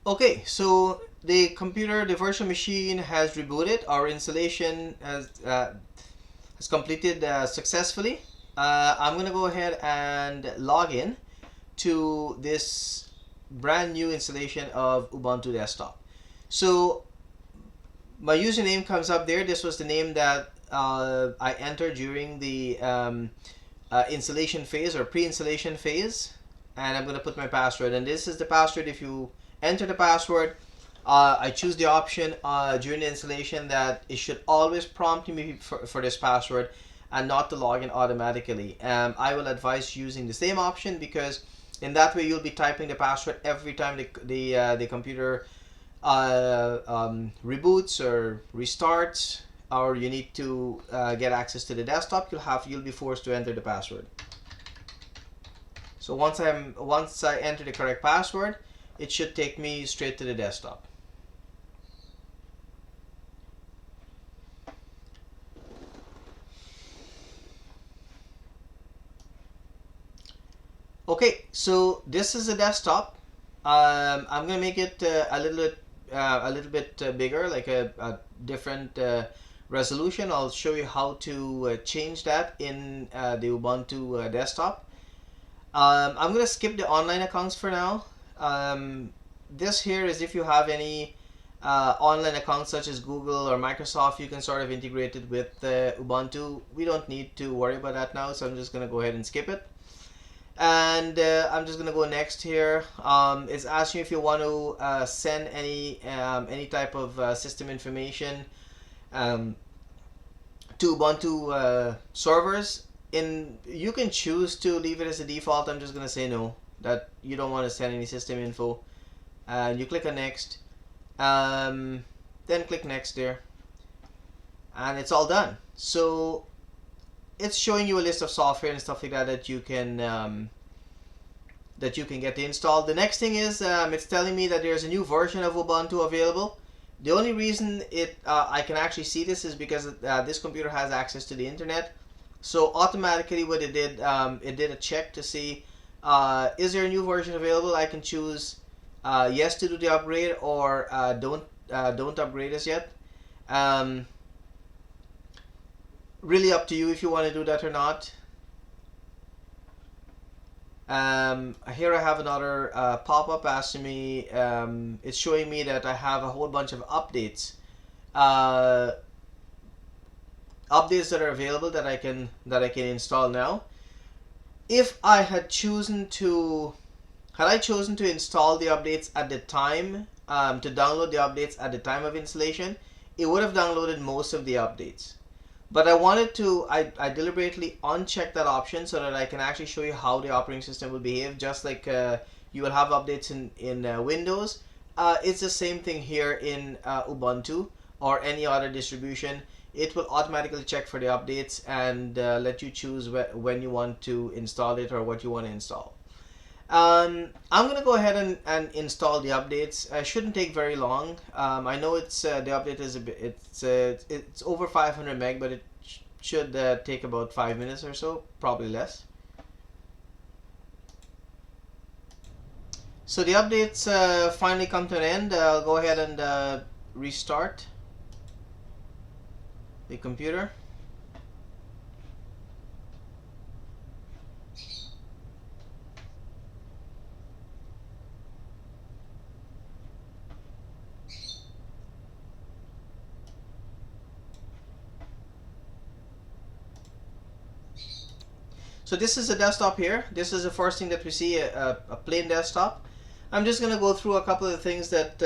Okay, so the computer, the virtual machine has rebooted. Our installation has completed successfully. I'm gonna go ahead and log in to this brand new installation of Ubuntu desktop. So my username comes up there. This was the name that I entered during the installation phase or pre-installation phase, and I'm gonna put my password, and this is the password. If you enter the password, I choose the option during the installation that it should always prompt me for this password and not to log in automatically. I will advise using the same option, because in that way you'll be typing the password every time the computer reboots or restarts, or you need to get access to the desktop. You'll be forced to enter the password. So once I enter the correct password, it should take me straight to the desktop. Okay, so this is a desktop. I'm gonna make it a little bit bigger, like a different resolution. I'll show you how to change that in the Ubuntu desktop. I'm gonna skip the online accounts for now. This here is if you have any online accounts such as Google or Microsoft, you can sort of integrate it with Ubuntu. We don't need to worry about that now, so I'm just gonna go ahead and skip it. And I'm just gonna go next here. It's asking if you want to send any type of system information to Ubuntu servers. You can choose to leave it as a default. I'm just gonna say no, that you don't want to send any system info. And you click on next, then click next there, and it's all done. So it's showing you a list of software and stuff like that that you can get to install. The next thing is it's telling me that there's a new version of Ubuntu available. The only reason I can actually see this is because this computer has access to the internet. So automatically what it did a check to see is there a new version available. I can choose yes to do the upgrade, or don't upgrade as yet. Really up to you if you want to do that or not. Here I have another pop-up asking me, it's showing me that I have a whole bunch of updates that are available that I can install now. If I had chosen to install the updates at the time, to download the updates at the time of installation, it would have downloaded most of the updates. But I deliberately unchecked that option so that I can actually show you how the operating system will behave. Just like you will have updates in Windows, it's the same thing here in Ubuntu or any other distribution. It will automatically check for the updates and let you choose when you want to install it or what you want to install. I'm gonna go ahead and install the updates. Shouldn't take very long. I know it's the update is a bit, it's over 500 meg, but it should take about 5 minutes or so, probably less. So the updates finally come to an end. I'll go ahead and restart the computer. So this is a desktop here. This is the first thing that we see, a plain desktop. I'm just going to go through a couple of things that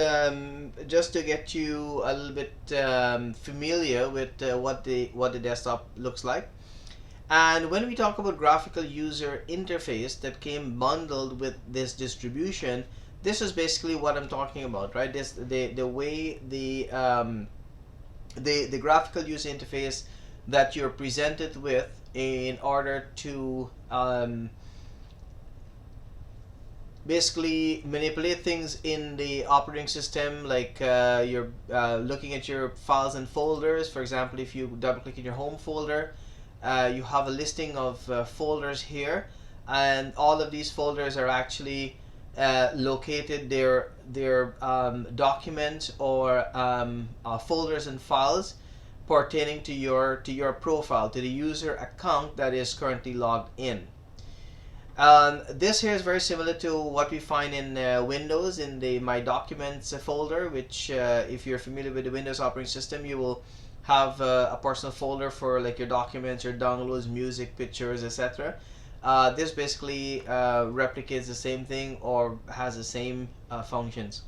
just to get you a little bit familiar with what the desktop looks like. And when we talk about graphical user interface that came bundled with this distribution, this is basically what I'm talking about, right? The way the graphical user interface that you're presented with in order to basically manipulate things in the operating system, like you're looking at your files and folders. For example, if you double click in your home folder, you have a listing of folders here, and all of these folders are actually located their documents or folders and files pertaining to your profile, to the user account that is currently logged in. This here is very similar to what we find in Windows in the My Documents folder, which if you're familiar with the Windows operating system, you will have a personal folder for like your documents, your downloads, music, pictures, etc. This basically replicates the same thing or has the same functions.